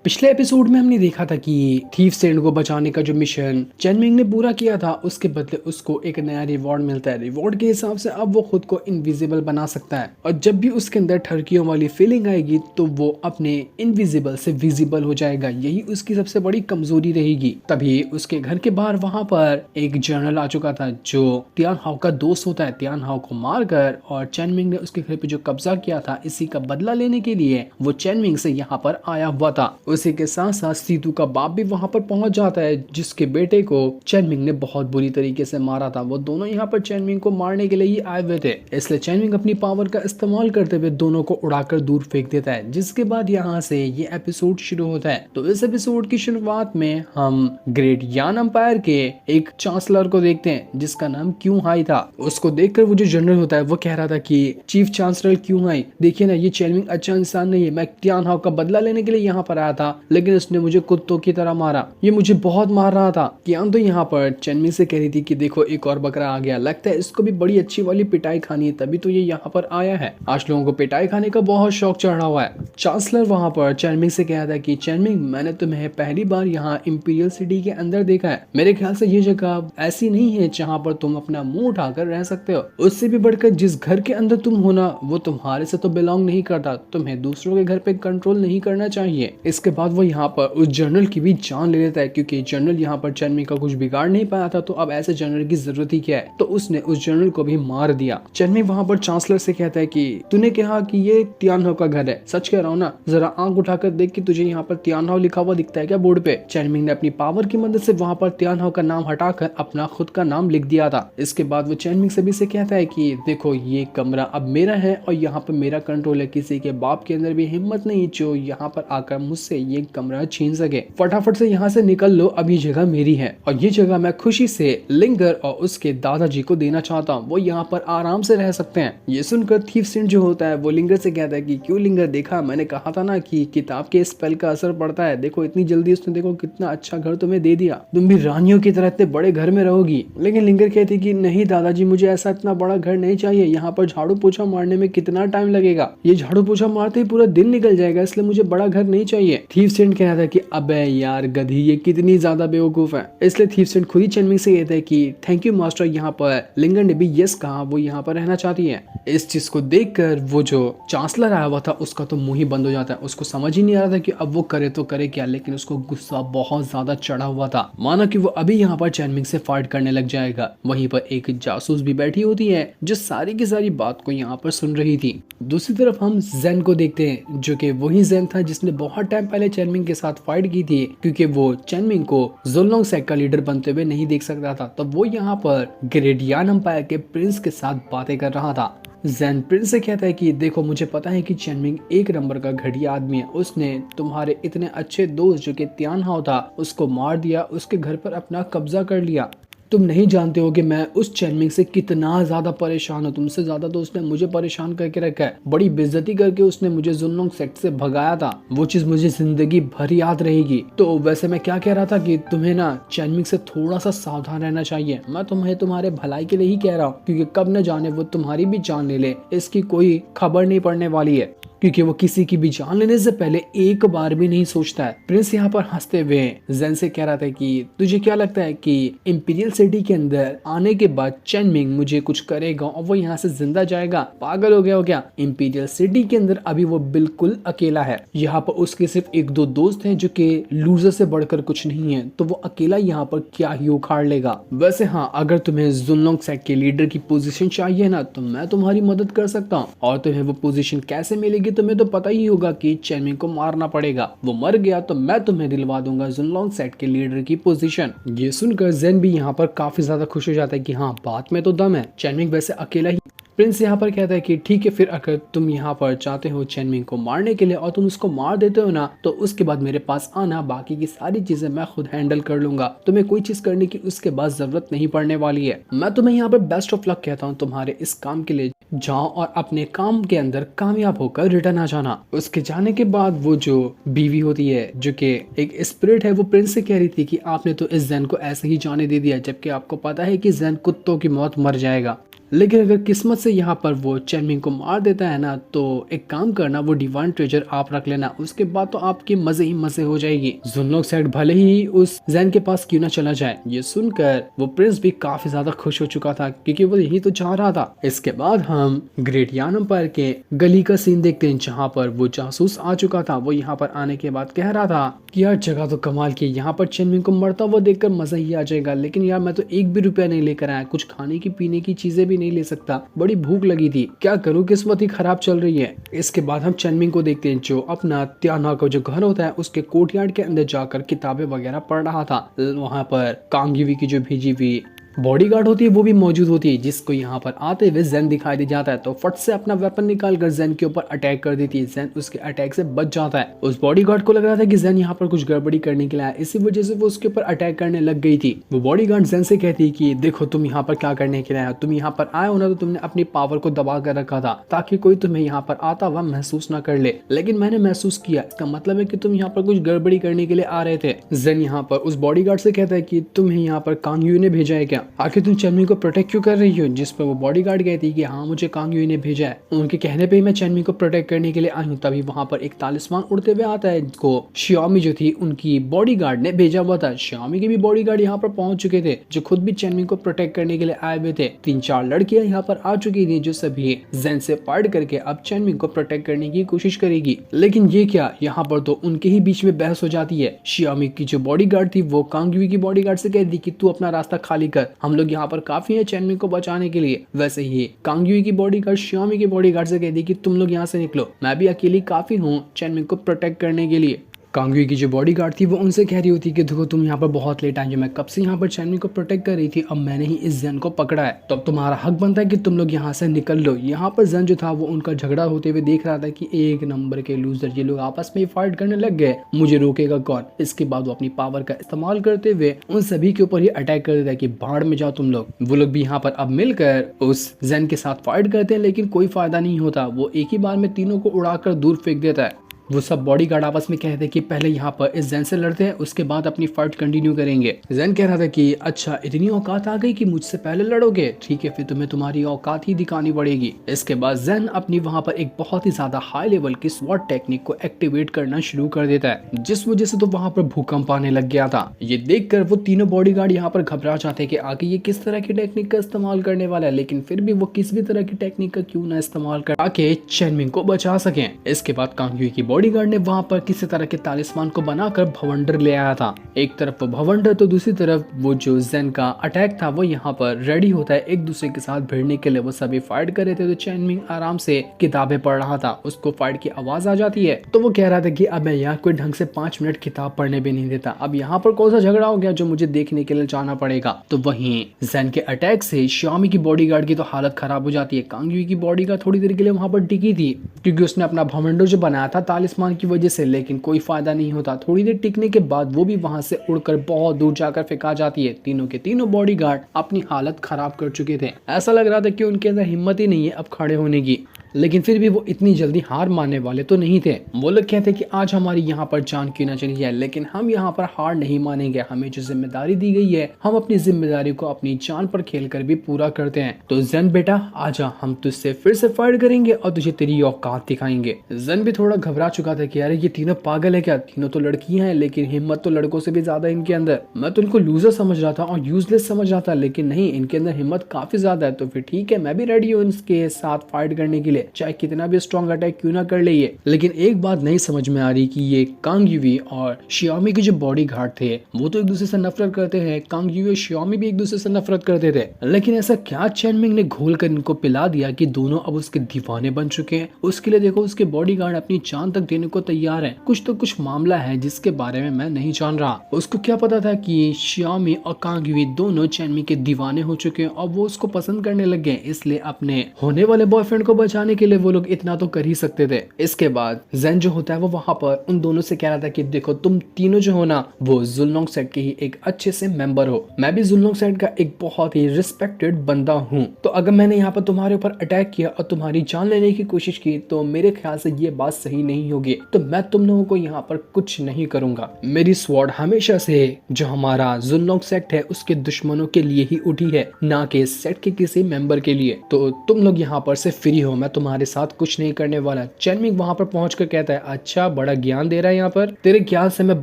पिछले एपिसोड में हमने देखा था कि थीफ सेंड को बचाने का जो मिशन चेनमिंग ने पूरा किया था, उसके बदले उसको एक नया रिवॉर्ड मिलता है। रिवॉर्ड के हिसाब से अब वो खुद को इनविजिबल बना सकता है और जब भी उसके अंदर ठरकियों वाली फीलिंग आएगी तो वो अपने इनविजिबल से विजिबल हो जाएगा। यही उसकी सबसे बड़ी कमजोरी रहेगी। तभी उसके घर के बाहर वहां पर एक जनरल आ चुका था जो तियान हाउ का दोस्त होता है। तियान हाउ को मारकर और चेनमिंग ने उसके घर पे जो कब्जा किया था, इसी का बदला लेने के लिए वो चेनमिंग से यहाँ पर आया हुआ था। उसी के साथ साथ सीतू का बाप भी वहां पर पहुंच जाता है, जिसके बेटे को चेनमिंग ने बहुत बुरी तरीके से मारा था। वो दोनों यहाँ पर चेनमिंग को मारने के लिए ही आए हुए थे, इसलिए चेनमिंग अपनी पावर का इस्तेमाल करते हुए दोनों को उड़ाकर दूर फेंक देता है। जिसके बाद यहाँ से ये एपिसोड शुरू होता है। तो इस एपिसोड की शुरुआत में हम ग्रेट यान एम्पायर के एक चांसलर को देखते हैं जिसका नाम क्यों हाई था। उसको देखकर वो जो जनरल होता है वो कह रहा था कि चीफ चांसलर क्यों हाई, देखिए ना, ये चेनमिंग अच्छा इंसान नहीं है। मैं तियान हाउ का बदला लेने के लिए यहाँ पर आया था, लेकिन उसने मुझे कुत्तों की तरह मारा। ये मुझे बहुत मार रहा था। कियान तो यहाँ पर चेनमिंग से कह रही थी कि देखो एक और बकरा आ गया, लगता है इसको भी बड़ी अच्छी वाली पिटाई खानी है, तभी तो ये यहाँ पर आया है। आज लोगों को पिटाई खाने का बहुत शौक चढ़ा हुआ है। चांसलर वहाँ पर चेनमिंग से कहा था कि चेनमिंग, मैंने तुम्हें पहली बार यहाँ इंपीरियल सिटी के अंदर देखा है। मेरे ख्याल से ये जगह ऐसी नहीं है जहाँ पर तुम अपना मुंह उठाकर रह सकते हो। उससे भी बढ़कर जिस घर के अंदर तुम हो ना, वो तुम्हारे से तो बिलोंग नहीं करता। तुम्हें दूसरों के घर पे कंट्रोल नहीं करना चाहिए। इसके बाद वो यहाँ पर उस जनरल की भी जान ले लेता है, क्योंकि जनरल यहाँ पर चेनमिंग का कुछ बिगाड़ नहीं पाया था, तो अब ऐसे जनरल की जरूरत ही क्या है। तो उसने उस जनरल को भी मार दिया। चेनमिंग वहाँ पर चांसलर से कहता है कि तूने कहा कि ये तियान हाउ का घर है, सच कह रहा हूँ ना? जरा आंख उठाकर देख कि तुझे यहाँ पर तियान हाउ लिखा हुआ दिखता है क्या बोर्ड पे? चेनमिंग ने अपनी पावर की मदद से वहाँ पर तियान हाउ का नाम हटाकर अपना खुद का नाम लिख दिया था। इसके बाद वो चेनमिंग सभी से कहता है कि देखो ये कमरा अब मेरा है और यहाँ पर मेरा कंट्रोल है। किसी के बाप के अंदर भी हिम्मत नहीं जो यहाँ पर आकर मुझसे ये कमरा छीन सके। फटाफट से यहाँ से निकल लो, अब ये जगह मेरी है और ये जगह मैं खुशी से लिंगर और उसके दादाजी को देना चाहता हूँ। वो यहाँ पर आराम से रह सकते हैं। ये सुनकर थीफ सेंट जो होता है वो लिंगर से कहता है कि क्यों लिंगर, देखा मैंने कहा था ना कि किताब के स्पेल का असर पड़ता है। देखो इतनी जल्दी उसने देखो कितना अच्छा घर तुम्हें दे दिया, तुम भी रानियों की तरह इतने बड़े घर में रहोगी। लेकिन लिंगर कहती कि नहीं दादाजी, मुझे ऐसा इतना बड़ा घर नहीं चाहिए। यहाँ पर झाड़ू पोछा मारने में कितना टाइम लगेगा, ये झाड़ू पोछा मारते ही पूरा दिन निकल जाएगा, इसलिए मुझे बड़ा घर नहीं चाहिए। थीफ सेंट कहता है कि अबे यार गधी, ये कितनी ज्यादा बेवकूफ है। इसलिए थीफ सेंट खुद ही चेनमिंग से कहता है कि थैंक यू मास्टर। यहाँ पर लिंगर ने भी यस कहा, वो यहाँ पर रहना चाहती है। इस चीज को देखकर वो जो चांसलर आया हुआ था उसका तो मुंह ही बंद हो जाता है। उसको समझ ही नहीं आ रहा था कि अब वो करे तो करे क्या, लेकिन उसको गुस्सा बहुत ज्यादा चढ़ा हुआ था, माना कि वो अभी यहाँ पर चेनमिंग से फाइट करने लग जाएगा। वहीं पर एक जासूस भी बैठी होती है जो सारी की सारी बात को यहाँ पर सुन रही थी। दूसरी तरफ हम जेन को देखते हैं, जो कि वही जेन था जिसने बहुत टाइम पहले चेनमिंग के साथ फाइट की थी, क्योंकि वो चेनमिंग को जुनलोंग सेक्ट का लीडर बनते हुए नहीं देख सकता था। तब वो यहाँ पर ग्रेट यान एम्पायर के प्रिंस के साथ बातें कर रहा था। जेन प्रिंस से कहता है कि देखो मुझे पता है कि चेनमिंग एक नंबर का घटिया आदमी है। उसने तुम्हारे इतने अच्छे दोस्त जो कि तियान हाउ था उसको मार दिया, उसके घर पर अपना कब्जा कर लिया। तुम नहीं जानते हो कि मैं उस चेनमिंग से कितना ज्यादा परेशान हूँ। तुमसे ज्यादा तो उसने मुझे परेशान करके रखा है। बड़ी बेइज्जती करके उसने मुझे जुनलोंग सेक्ट से भगाया था। वो चीज मुझे जिंदगी भर याद रहेगी। तो वैसे मैं क्या कह रहा था कि तुम्हें ना चेनमिंग से थोड़ा सा सावधान रहना चाहिए। मैं तुम्हें तुम्हारे भलाई के लिए ही कह रहा हूँ, क्योंकि कब न जाने वो तुम्हारी भी जान ले ले, इसकी कोई खबर नहीं पड़ने वाली है। क्योंकि वो किसी की भी जान लेने से पहले एक बार भी नहीं सोचता है। प्रिंस यहाँ पर हंसते हुए जेन से कह रहा था कि तुझे क्या लगता है कि इंपीरियल सिटी के अंदर आने के बाद चेनमिंग मुझे कुछ करेगा और वो यहाँ से जिंदा जाएगा? पागल हो गया हो क्या? इंपीरियल सिटी के अंदर अभी वो बिल्कुल अकेला है। यहाँ पर उसके सिर्फ एक दो दोस्त हैं जो कि लूजर से बढ़कर कुछ नहीं है, तो वो अकेला यहाँ पर क्या ही उखाड़ लेगा। वैसे हाँ, अगर तुम्हें जुनलोंग सेक्ट के लीडर की पोजीशन चाहिए ना, तो मैं तुम्हारी मदद कर सकता हूँ। और तुम्हें वो पोजीशन कैसे मिलेगी तुम्हें तो पता ही होगा कि चेनमिंग को मारना पड़ेगा। वो मर गया तो मैं तुम्हें दिलवा दूंगा जुनलोंग सेक्ट के लीडर की पोजीशन। ये सुनकर जेन भी यहाँ पर काफी ज्यादा खुश हो जाता है कि हाँ, बात में तो दम है, चेनमिंग वैसे अकेला ही। प्रिंस यहाँ पर कहता है कि ठीक है, फिर अगर तुम यहाँ पर चाहते हो चेनमिंग को मारने के लिए और तुम उसको मार देते हो ना, तो उसके बाद मेरे पास आना, बाकी की सारी चीजें मैं खुद हैंडल कर लूंगा। तुम्हें कोई चीज करने की उसके बाद जरूरत नहीं पड़ने वाली है। मैं तुम्हें यहाँ पर बेस्ट ऑफ लक कहता हूँ तुम्हारे इस काम के लिए। जाओ और अपने काम के अंदर कामयाब होकर रिटर्न आ जाना। उसके जाने के बाद वो जो बीवी होती है जो कि एक स्पिरिट है, वो प्रिंस से कह रही थी कि आपने तो इस जैन को ऐसे ही जाने दे दिया, जबकि आपको पता है कि जैन कुत्तों की मौत मर जाएगा। लेकिन अगर किस्मत से यहाँ पर वो चेनमिंग को मार देता है ना, तो एक काम करना, वो डिवाइन ट्रेजर आप रख लेना, उसके बाद तो आपके मजे ही मजे हो जाएगी। जुनलोक सेड भले ही उस जैन के पास क्यों ना चला जाए। ये सुनकर वो प्रिंस भी काफी ज्यादा खुश हो चुका था, क्योंकि वो यही तो चाह रहा था। इसके बाद हम ग्रेट यान एम्पायर के गली का सीन देखते हैं, जहाँ पर वो जासूस आ चुका था। वो यहाँ पर आने के बाद कह रहा था कि यार जगह तो कमाल की, यहाँ पर चेनमिंग को मरता हुआ देखकर मजा ही आ जाएगा, लेकिन यार मैं तो एक भी रुपया नहीं लेकर आया, कुछ खाने की पीने की चीजें भी नहीं ले सकता, बड़ी भूख लगी थी, क्या करूँ, किस्मत ही खराब चल रही है। इसके बाद हम चेनमिंग को देखते हैं, जो अपना त्याना का जो घर होता है उसके कोर्टयार्ड के अंदर जाकर किताबें वगैरह पढ़ रहा था। वहाँ पर कांग युवी की जो भेजी हुई बॉडीगार्ड होती है वो भी मौजूद होती है, जिसको यहाँ पर आते हुए जेन दिखाई दे जाता है, तो फट से अपना वेपन निकालकर जेन के ऊपर अटैक कर देती है। जेन उसके अटैक से बच जाता है। उस बॉडीगार्ड को लग रहा था कि जेन यहाँ पर कुछ गड़बड़ी करने के लिए आया, इसी वजह से वो उसके ऊपर अटैक करने लग गई थी। वो बॉडीगार्ड जेन से कहती है कि देखो तुम यहाँ पर क्या करने के लिए आए, तुम यहाँ पर आए हो ना, तो तुमने अपनी पावर को दबा कर रखा था ताकि कोई तुम्हें यहाँ पर आता हुआ महसूस न कर ले, लेकिन मैंने महसूस किया, इसका मतलब है कि तुम यहाँ पर कुछ गड़बड़ी करने के लिए आ रहे थे। जेन यहाँ पर उस बॉडीगार्ड से कहता है कि तुम्हें यहाँ पर कांग युई ने भेजा है क्या, आखिर तुम चेनमिंग को प्रोटेक्ट क्यों कर रही हो। जिस पर वो बॉडीगार्ड कहती है कि हाँ मुझे कांग युई ने भेजा है, उनके कहने पे ही मैं चेनमिंग को प्रोटेक्ट करने के लिए आई हूँ। तभी वहाँ पर एक तालिस्मान उड़ते हुए आता है, जिसको शियामी जो थी उनकी बॉडीगार्ड ने भेजा हुआ था। शियामी के भी बॉडीगार्ड यहाँ पर पहुंच चुके थे, जो खुद भी चेनमिंग को प्रोटेक्ट करने के लिए आए हुए थे। 3-4 लड़कियां यहाँ पर आ चुकी थी, जो सभी जेन से फाइट करके अब चेनमिंग को प्रोटेक्ट करने की कोशिश करेगी। लेकिन ये क्या, यहाँ पर तो उनके ही बीच में बहस हो जाती है। शियामी की जो बॉडीगार्ड थी वो कांग युई की बॉडीगार्ड से कहती कि तू अपना रास्ता खाली कर, हम लोग यहाँ पर काफी है चेनमिंग को बचाने के लिए। वैसे ही कांग युई की बॉडीगार्ड शियामी की बॉडीगार्ड से कहती कि तुम लोग यहाँ से निकलो, मैं भी अकेली काफी हूँ चेनमिंग को प्रोटेक्ट करने के लिए। कांग युई की जो बॉडीगार्ड थी वो उनसे कह रही होती कि देखो तुम यहाँ पर बहुत लेट आई हो, मैं कब से यहाँ पर चेनमिंग को प्रोटेक्ट कर रही थी, अब मैंने ही इस जेन को पकड़ा है, तो अब तुम्हारा हक बनता है कि तुम लोग यहाँ से निकल लो। यहाँ पर जेन जो था वो उनका झगड़ा होते हुए देख रहा था कि एक नंबर के लूजर, ये लोग आपस में फाइट करने लग गए, मुझे रोकेगा कौन। इसके बाद वो अपनी पावर का इस्तेमाल करते हुए उन सभी के ऊपर ही अटैक कर देता है कि भाड़ में जाओ तुम लोग। वो लोग भी यहाँ पर अब मिलकर उस जेन के साथ फाइट करते हैं, लेकिन कोई फायदा नहीं होता। वो एक ही बार में तीनों को उड़ाकर दूर फेंक देता है। वो सब बॉडीगार्ड आपस में कहते हैं कि पहले यहाँ पर इस जेन से लड़ते हैं, उसके बाद अपनी फाइट कंटिन्यू करेंगे। जेन कह रहा था कि अच्छा इतनी औकात आ गई कि मुझसे पहले लड़ोगे, ठीक है फिर तुम्हें तुम्हारी औकात ही दिखानी पड़ेगी। इसके बाद जेन अपनी वहाँ पर एक बहुत ही ज्यादा हाई लेवल की स्वॉट टेक्निक को एक्टिवेट करना शुरू कर देता है, जिस वजह से तो वहाँ पर भूकंप आने लग गया था। ये देखकर वो तीनों बॉडीगार्ड यहाँ पर घबरा जाते हैं कि आगे ये किस तरह की टेक्निक का इस्तेमाल करने वाला है, लेकिन फिर भी वो किस भी तरह की टेक्निक का क्यों ना इस्तेमाल कर ताकि चेनमिंग को बचा सकें। इसके बाद कांग युई की बॉडीगार्ड ने वहां पर किसी तरह के तालिस्मान को बनाकर भवंडर ले आया था। एक तरफ वो भवंडर तो दूसरी तरफ वो जो जेन का अटैक था वो यहाँ पर रेडी होता है एक दूसरे के साथ भिड़ने के लिए। वो सभी फाइट कर रहे थे, तो चेनमिंग आराम से किताबें पढ़ रहा था। उसको फाइट की आवाज आ जाती है, तो वो कह रहा था कि अब मैं यहाँ कोई ढंग से 5 मिनट किताब पढ़ने भी नहीं देता, अब यहाँ पर कौन सा झगड़ा हो गया जो मुझे देखने के लिए जाना पड़ेगा। तो वहीं जेन के अटैक से शियामी की बॉडीगार्ड की तो हालत खराब हो जाती है। कांग युई की बॉडीगार्ड थोड़ी देर के लिए वहां पर टिकी थी, क्योंकि उसने अपना भवंडर जो बनाया था तालिस्मान की वजह से, लेकिन कोई फायदा नहीं होता। थोड़ी देर टिकने के बाद वो भी वहां से उड़कर बहुत दूर जाकर फेंका जाती है। तीनों के तीनों बॉडीगार्ड अपनी हालत खराब कर चुके थे, ऐसा लग रहा था कि उनके अंदर हिम्मत ही नहीं है अब खड़े होने की, लेकिन फिर भी वो इतनी जल्दी हार मानने वाले तो नहीं थे। वो लोग कहते कि आज हमारी यहाँ पर जान क्यों ना चली जाए, लेकिन हम यहाँ पर हार नहीं मानेंगे। हमें जो जिम्मेदारी दी गई है, हम अपनी जिम्मेदारी को अपनी जान पर खेलकर भी पूरा करते हैं। तो जेन बेटा आजा, हम तुझसे फिर से फाइट करेंगे और तुझे तेरी औकात दिखाएंगे। जेन भी थोड़ा घबरा चुका था कि अरे ये तीनों पागल है क्या, तीनों तो लड़कियां हैं, लेकिन हिम्मत तो लड़कों से भी ज्यादा इनके अंदर। मैं तो इनको लूजर समझ रहा था और यूजलेस समझ रहा था, लेकिन नहीं, इनके अंदर हिम्मत काफी ज्यादा है। तो फिर ठीक है, मैं भी रेडी हूँ इनके साथ फाइट करने के लिए, चाहे कितना भी स्ट्रॉन्ग अटैक क्यों ना कर ले ये। लेकिन एक बात नहीं समझ में आ रही कि ये कांग युई और शियामी के जो बॉडीगार्ड थे वो तो एक दूसरे से नफरत करते हैं, कांग युई और शियामी भी एक दूसरे से नफरत करते थे, लेकिन ऐसा क्या चेनमिंग ने घोल कर इनको पिला दिया कि दोनों अब उसके दीवाने बन चुके हैं। उसके लिए देखो उसके बॉडीगार्ड अपनी जान तक देने को तैयार है। कुछ तो कुछ मामला है जिसके बारे में मैं नहीं जान रहा। उसको क्या पता था कि शियामी और कांग युई दोनों चेनमिंग के दीवाने हो चुके हैं और वो उसको पसंद करने लग गए, इसलिए अपने होने वाले बॉयफ्रेंड को बचाने बचाने के लिए वो लोग इतना तो कर ही सकते थे। इसके बाद जेन जो होता है वो वहां पर उन दोनों से कह रहा था कि देखो तुम तीनों जो हो ना वो जुनलोंग सेट के ही एक अच्छे से मेंबर हो, मैं भी जुनलोंग सेट का एक बहुत ही रिस्पेक्टेड बंदा हूँ, तो अगर मैंने यहाँ पर तुम्हारे ऊपर अटैक किया और तुम्हारी जान लेने की कोशिश की तो मेरे ख्याल से ये बात सही नहीं होगी, तो मैं तुम लोगों को यहाँ पर कुछ नहीं करूंगा। मेरी स्वॉर्ड हमेशा से जो हमारा जुनलोंग सेट है उसके दुश्मनों के लिए ही उठी है, ना कि सेट के किसी मेंबर के लिए, तो तुम लोग यहाँ पर से फ्री हो, मैं तुम्हारे साथ कुछ नहीं करने वाला। चैनमिंग वहां पर पहुंचकर कहता है अच्छा बड़ा ज्ञान दे रहा है यहाँ पर, तेरे ज्ञान से मैं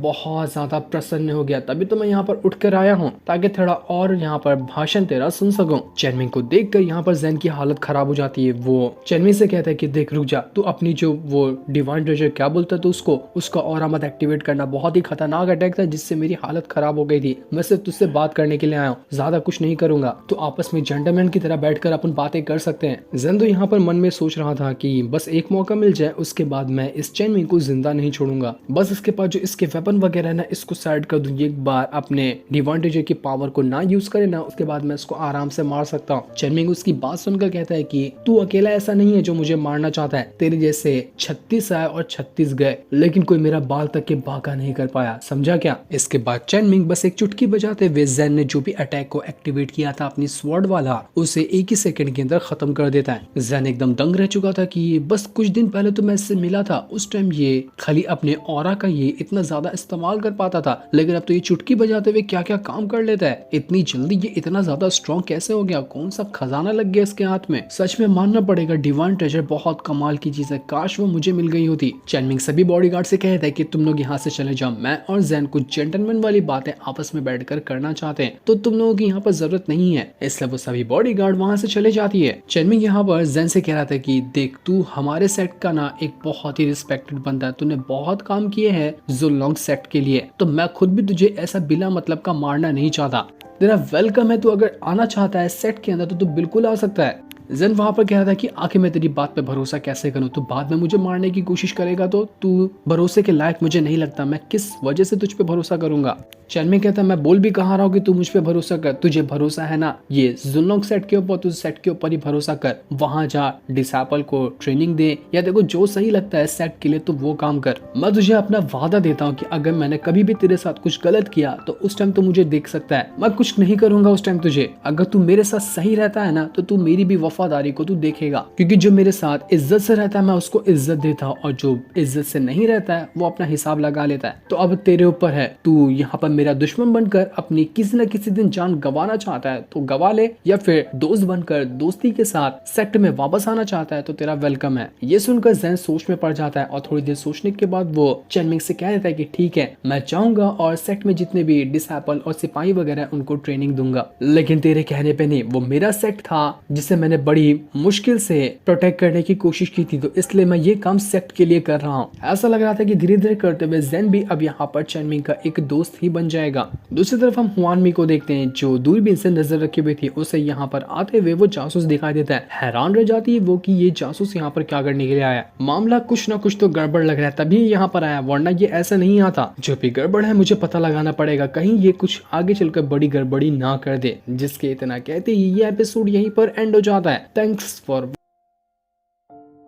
बहुत ज्यादा प्रसन्न हो गया, तभी तो मैं यहाँ पर उठकर आया हूँ ताकि थोड़ा और यहाँ पर भाषण तेरा सुन सकूं। चैनमिंग को देखकर यहाँ पर जेन की हालत खराब हो जाती है। वो चैनमिंग से कहता है कि देख रुक जा, तू अपनी जो वो डिवाइन ट्रेजर क्या बोलता है तो उसका ऑरा मत एक्टिवेट करना, बहुत ही खतरनाक अटैक था जिससे मेरी हालत खराब हो गई थी, मैं सिर्फ तुझसे बात करने के लिए आया हूँ, ज्यादा कुछ नहीं करूंगा, तो आपस में जेंटलमैन की तरह बैठकर अपन बातें कर सकते हैं। जेन तो यहाँ पर मन में सोच रहा था कि बस एक मौका मिल जाए उसके बाद मैं इस चैनमिंग को जिंदा नहीं छोड़ूंगा, बस इसके पास जो इसके वेपन वगैरह है ना इसको साइड कर दूं, एक बार अपने डिवाइन ट्रेजर की पावर को ना यूज करे ना उसके बाद मैं इसको आराम से मार सकता हूँ। चैनमिंग उसकी बात सुनकर कहता है कि तू अकेला ऐसा नहीं है जो मुझे मारना चाहता है, तेरे जैसे 36 आए और 36 गए लेकिन कोई मेरा बाल तक के बाका नहीं कर पाया, समझा क्या। इसके बाद चैनमिंग बस एक चुटकी बजाते हुए जेन ने जो भी अटैक को एक्टिवेट किया था अपनी स्वॉर्ड वाला उसे एक ही सेकंड के अंदर खत्म कर देता है। जेन एकदम दंग रह चुका था कि बस कुछ दिन पहले तो मैं इससे मिला था, उस टाइम ये खाली अपने ऑरा का ये इतना ज्यादा इस्तेमाल कर पाता था, लेकिन अब तो ये चुटकी बजाते हुए क्या क्या काम कर लेता है, इतनी जल्दी ये इतना ज्यादा स्ट्रॉन्ग कैसे हो गया, कौन सा खजाना लग गया इसके हाथ में। सच में मानना पड़ेगा डिवाइन ट्रेजर बहुत कमाल की चीज है, काश वो मुझे मिल गई होती। चैनमिंग सभी बॉडीगार्ड से कहता है कि तुम लोग यहाँ से चले जाओ, मैं और जेन कुछ जेंटलमैन वाली बातें आपस में बैठकर करना चाहते हैं, तो तुम लोगों की यहाँ पर जरूरत नहीं है, इसलिए वो सभी बॉडीगार्ड वहां से चले जाती है। चैनमिंग यहाँ पर जेन से कह रहा था कि देख तू हमारे सेट का ना एक बहुत ही रिस्पेक्टेड बंदा है, तूने बहुत काम किए हैं जुनलोंग सेट के लिए, तो मैं खुद भी तुझे ऐसा बिना मतलब का मारना नहीं चाहता, तेरा वेलकम है, तू अगर आना चाहता है सेट के अंदर तो तू बिल्कुल आ सकता है। जेन वहां पर कह रहा था कि आखिर मैं तेरी बात पे भरोसा कैसे करूं, तू बाद में मुझे मारने की कोशिश करेगा तो तू भरोसे के लायक मुझे नहीं लगता, मैं किस वजह से तुझ पे भरोसा करूंगा। चैनमिंग कहता मैं बोल भी कहा रहा हूँ कि तू मुझ पे भरोसा कर, तुझे भरोसा है ना ये जुनलोंग सेट के ऊपर, तू सेट के ऊपर ही भरोसा कर, वहां जा डिसाइपल को ट्रेनिंग दे या देखो जो सही लगता है सेट के लिए तो वो काम कर। मैं तुझे अपना वादा देता हूँ कि अगर मैंने कभी भी तेरे साथ कुछ गलत किया तो उस टाइम तो मुझे देख सकता है, मैं कुछ नहीं करूंगा उस टाइम तुझे, अगर तू मेरे साथ सही रहता है ना तो तू मेरी भी वफादारी को तू देखेगा, क्योंकि जो मेरे साथ इज्जत से रहता है मैं उसको इज्जत देता हूँ और जो इज्जत से नहीं रहता है वो अपना हिसाब लगा लेता है। तो अब तेरे ऊपर है, तू यहाँ पर मेरा दुश्मन बनकर अपनी किसी न किसी दिन जान गंवाना चाहता है तो गंवा ले, या फिर दोस्त बनकर दोस्ती के साथ सेक्ट में वापस आना चाहता है तो तेरा वेलकम है। ये सुनकर जेन सोच में पड़ जाता है और थोड़ी देर सोचने के बाद वो चैनमिंग से कह देता है कि ठीक है मैं चाहूंगा और सेक्ट में जितने भी डिसाइपल और सिपाही वगैरह उनको ट्रेनिंग दूंगा, लेकिन तेरे कहने पे नहीं, वो मेरा सेक्ट था जिसे मैंने बड़ी मुश्किल से प्रोटेक्ट करने की कोशिश की थी, तो इसलिए मैं ये काम सेक्ट के लिए कर रहा हूँ। ऐसा लग रहा था कि धीरे धीरे करते हुए जेन भी अब यहाँ पर चैनमिंग का एक दोस्त ही बन जाएगा। दूसरी तरफ हम हुआन मी को देखते हैं जो दूरबीन से नजर रखी हुई थी, उसे यहाँ पर आते हुए वो जासूस दिखाई देता है। हैरान रह जाती है वो कि ये जासूस यहाँ पर क्या करने के लिए आया, मामला कुछ ना कुछ तो गड़बड़ लग रहा है तभी यहाँ पर आया, वरना ये ऐसा नहीं आता। जो भी गड़बड़ है मुझे पता लगाना पड़ेगा, कहीं ये कुछ आगे चलकर बड़ी गड़बड़ी ना कर दे। जिसके इतना कहते ही ये एपिसोड यहीं पर एंड हो जाता है। Thanks for